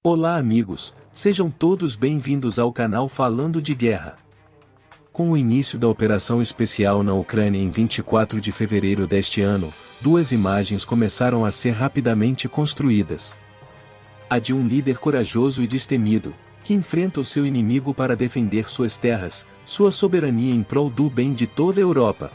Olá amigos, sejam todos bem-vindos ao canal Falando de Guerra. Com o início da operação especial na Ucrânia em 24 de fevereiro deste ano, duas imagens começaram a ser rapidamente construídas. A de um líder corajoso e destemido, que enfrenta o seu inimigo para defender suas terras, sua soberania em prol do bem de toda a Europa.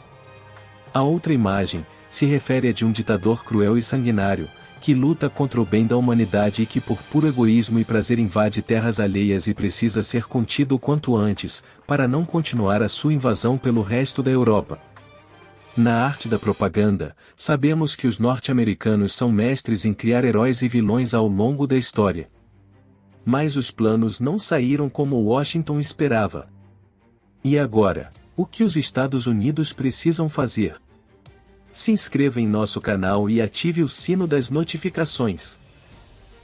A outra imagem se refere a de um ditador cruel e sanguinário, que luta contra o bem da humanidade e que por puro egoísmo e prazer invade terras alheias e precisa ser contido o quanto antes, para não continuar a sua invasão pelo resto da Europa. Na arte da propaganda, sabemos que os norte-americanos são mestres em criar heróis e vilões ao longo da história. Mas os planos não saíram como Washington esperava. E agora, o que os Estados Unidos precisam fazer? Se inscreva em nosso canal e ative o sino das notificações.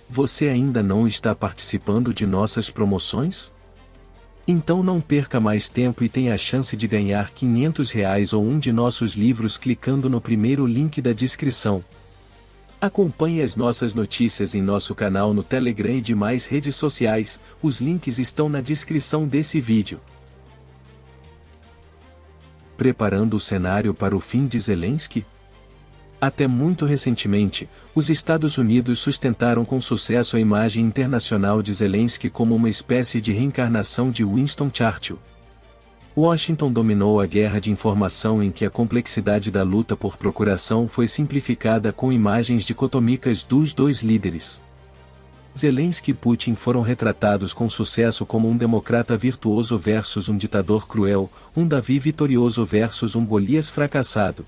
Você ainda não está participando de nossas promoções? Então não perca mais tempo e tenha a chance de ganhar R$ 500 ou um de nossos livros clicando no primeiro link da descrição. Acompanhe as nossas notícias em nosso canal no Telegram e demais redes sociais, os links estão na descrição desse vídeo. Preparando o cenário para o fim de Zelensky? Até muito recentemente, os Estados Unidos sustentaram com sucesso a imagem internacional de Zelensky como uma espécie de reencarnação de Winston Churchill. Washington dominou a guerra de informação em que a complexidade da luta por procuração foi simplificada com imagens dicotômicas dos dois líderes. Zelensky e Putin foram retratados com sucesso como um democrata virtuoso versus um ditador cruel, um Davi vitorioso versus um Golias fracassado.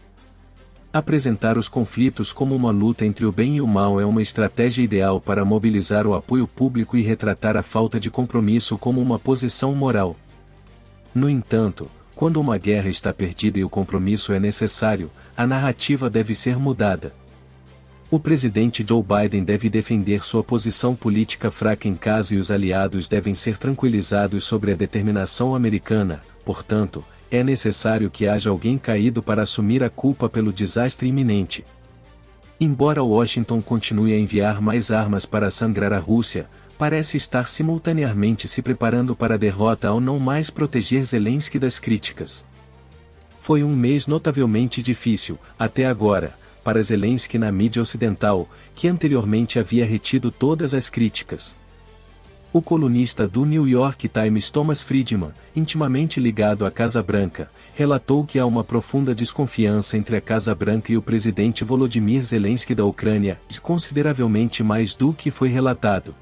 Apresentar os conflitos como uma luta entre o bem e o mal é uma estratégia ideal para mobilizar o apoio público e retratar a falta de compromisso como uma posição moral. No entanto, quando uma guerra está perdida e o compromisso é necessário, a narrativa deve ser mudada. O presidente Joe Biden deve defender sua posição política fraca em casa e os aliados devem ser tranquilizados sobre a determinação americana, portanto, é necessário que haja alguém caído para assumir a culpa pelo desastre iminente. Embora Washington continue a enviar mais armas para sangrar a Rússia, parece estar simultaneamente se preparando para a derrota ao não mais proteger Zelensky das críticas. Foi um mês notavelmente difícil, até agora, para Zelensky na mídia ocidental, que anteriormente havia retido todas as críticas. O colunista do New York Times Thomas Friedman, intimamente ligado à Casa Branca, relatou que há uma profunda desconfiança entre a Casa Branca e o presidente Volodymyr Zelensky da Ucrânia, consideravelmente mais do que foi relatado.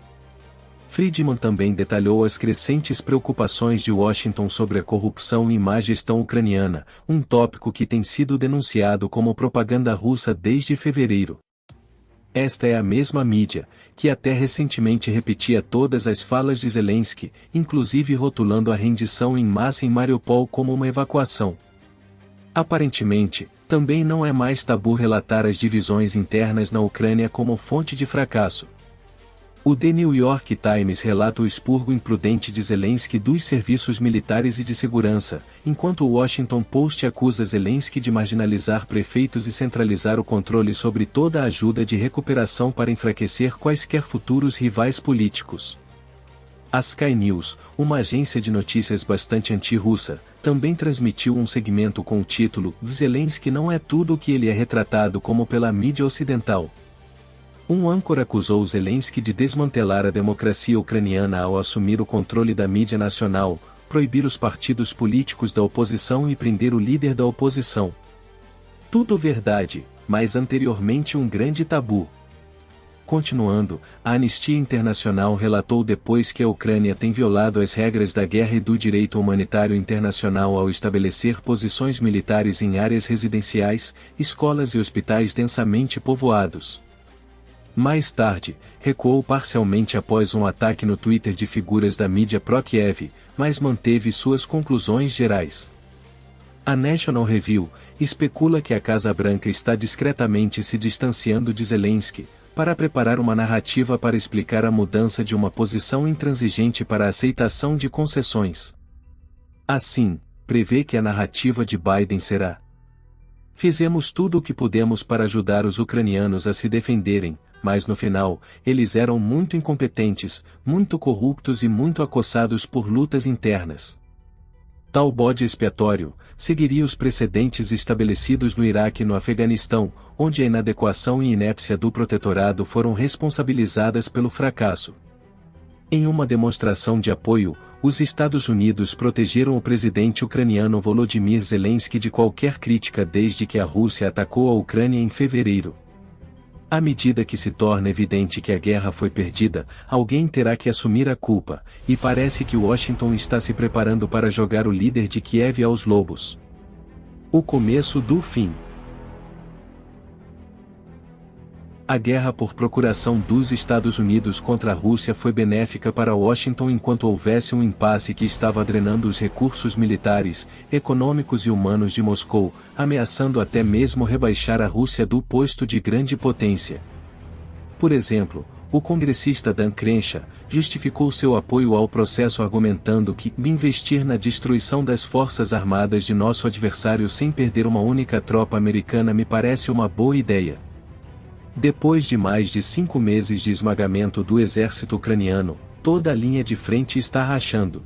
Friedman também detalhou as crescentes preocupações de Washington sobre a corrupção e má gestão ucraniana, um tópico que tem sido denunciado como propaganda russa desde fevereiro. Esta é a mesma mídia, que até recentemente repetia todas as falas de Zelensky, inclusive rotulando a rendição em massa em Mariupol como uma evacuação. Aparentemente, também não é mais tabu relatar as divisões internas na Ucrânia como fonte de fracasso. O The New York Times relata o expurgo imprudente de Zelensky dos serviços militares e de segurança, enquanto o Washington Post acusa Zelensky de marginalizar prefeitos e centralizar o controle sobre toda a ajuda de recuperação para enfraquecer quaisquer futuros rivais políticos. A Sky News, uma agência de notícias bastante anti-russa, também transmitiu um segmento com o título "Zelensky não é tudo o que ele é retratado como pela mídia ocidental". Um âncora acusou Zelensky de desmantelar a democracia ucraniana ao assumir o controle da mídia nacional, proibir os partidos políticos da oposição e prender o líder da oposição. Tudo verdade, mas anteriormente um grande tabu. Continuando, a Anistia Internacional relatou depois que a Ucrânia tem violado as regras da guerra e do direito humanitário internacional ao estabelecer posições militares em áreas residenciais, escolas e hospitais densamente povoados. Mais tarde, recuou parcialmente após um ataque no Twitter de figuras da mídia pró-Kiev, mas manteve suas conclusões gerais. A National Review especula que a Casa Branca está discretamente se distanciando de Zelensky, para preparar uma narrativa para explicar a mudança de uma posição intransigente para a aceitação de concessões. Assim, prevê que a narrativa de Biden será: fizemos tudo o que pudemos para ajudar os ucranianos a se defenderem, mas no final, eles eram muito incompetentes, muito corruptos e muito acossados por lutas internas. Tal bode expiatório seguiria os precedentes estabelecidos no Iraque e no Afeganistão, onde a inadequação e inépcia do protetorado foram responsabilizadas pelo fracasso. Em uma demonstração de apoio, os Estados Unidos protegeram o presidente ucraniano Volodymyr Zelensky de qualquer crítica desde que a Rússia atacou a Ucrânia em fevereiro. À medida que se torna evidente que a guerra foi perdida, alguém terá que assumir a culpa, e parece que Washington está se preparando para jogar o líder de Kiev aos lobos. O começo do fim. A guerra por procuração dos Estados Unidos contra a Rússia foi benéfica para Washington enquanto houvesse um impasse que estava drenando os recursos militares, econômicos e humanos de Moscou, ameaçando até mesmo rebaixar a Rússia do posto de grande potência. Por exemplo, o congressista Dan Crenshaw justificou seu apoio ao processo argumentando que investir na destruição das forças armadas de nosso adversário sem perder uma única tropa americana me parece uma boa ideia. Depois de mais de 5 meses de esmagamento do exército ucraniano, toda a linha de frente está rachando.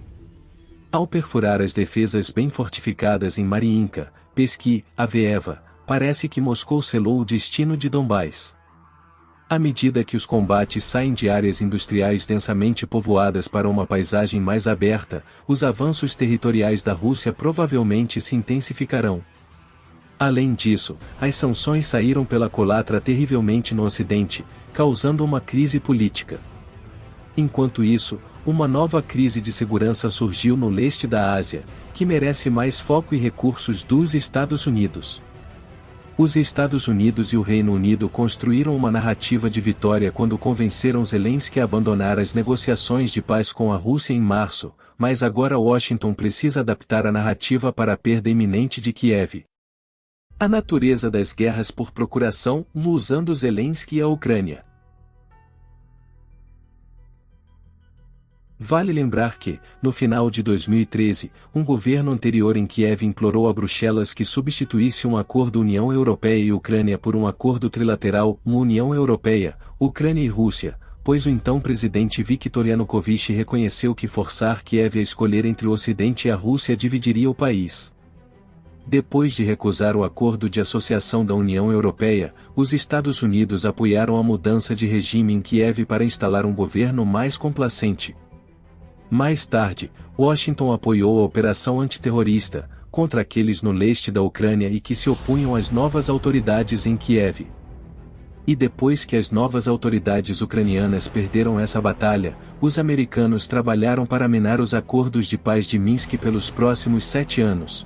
Ao perfurar as defesas bem fortificadas em Mariinka, Peski e Avdiivka, parece que Moscou selou o destino de Donbás. À medida que os combates saem de áreas industriais densamente povoadas para uma paisagem mais aberta, os avanços territoriais da Rússia provavelmente se intensificarão. Além disso, as sanções saíram pela culatra terrivelmente no Ocidente, causando uma crise política. Enquanto isso, uma nova crise de segurança surgiu no leste da Ásia, que merece mais foco e recursos dos Estados Unidos. Os Estados Unidos e o Reino Unido construíram uma narrativa de vitória quando convenceram Zelensky a abandonar as negociações de paz com a Rússia em março, mas agora Washington precisa adaptar a narrativa para a perda iminente de Kiev. A natureza das guerras por procuração usando Zelensky e a Ucrânia. Vale lembrar que, no final de 2013, um governo anterior em Kiev implorou a Bruxelas que substituísse um acordo União Europeia e Ucrânia por um acordo trilateral União Europeia, Ucrânia e Rússia, pois o então presidente Viktor Yanukovych reconheceu que forçar Kiev a escolher entre o Ocidente e a Rússia dividiria o país. Depois de recusar o acordo de associação da União Europeia, os Estados Unidos apoiaram a mudança de regime em Kiev para instalar um governo mais complacente. Mais tarde, Washington apoiou a operação antiterrorista, contra aqueles no leste da Ucrânia e que se opunham às novas autoridades em Kiev. E depois que as novas autoridades ucranianas perderam essa batalha, os americanos trabalharam para minar os acordos de paz de Minsk pelos próximos 7 anos.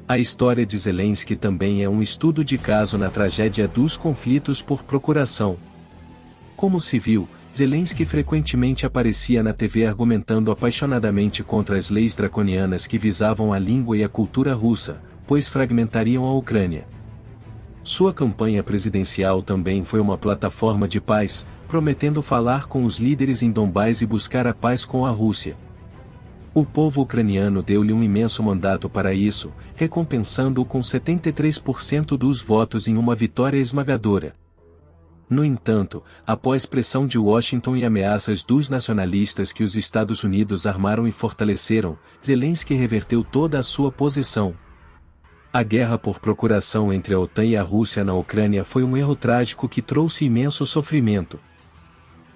A história de Zelensky também é um estudo de caso na tragédia dos conflitos por procuração. Como civil, Zelensky frequentemente aparecia na TV argumentando apaixonadamente contra as leis draconianas que visavam a língua e a cultura russa, pois fragmentariam a Ucrânia. Sua campanha presidencial também foi uma plataforma de paz, prometendo falar com os líderes em Donbás e buscar a paz com a Rússia. O povo ucraniano deu-lhe um imenso mandato para isso, recompensando-o com 73% dos votos em uma vitória esmagadora. No entanto, após pressão de Washington e ameaças dos nacionalistas que os Estados Unidos armaram e fortaleceram, Zelensky reverteu toda a sua posição. A guerra por procuração entre a OTAN e a Rússia na Ucrânia foi um erro trágico que trouxe imenso sofrimento.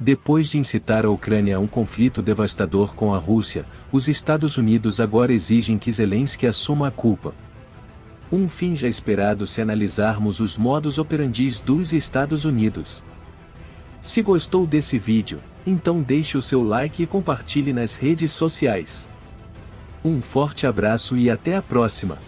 Depois de incitar a Ucrânia a um conflito devastador com a Rússia, os Estados Unidos agora exigem que Zelensky assuma a culpa. Um fim já esperado se analisarmos os modus operandis dos Estados Unidos. Se gostou desse vídeo, então deixe o seu like e compartilhe nas redes sociais. Um forte abraço e até a próxima!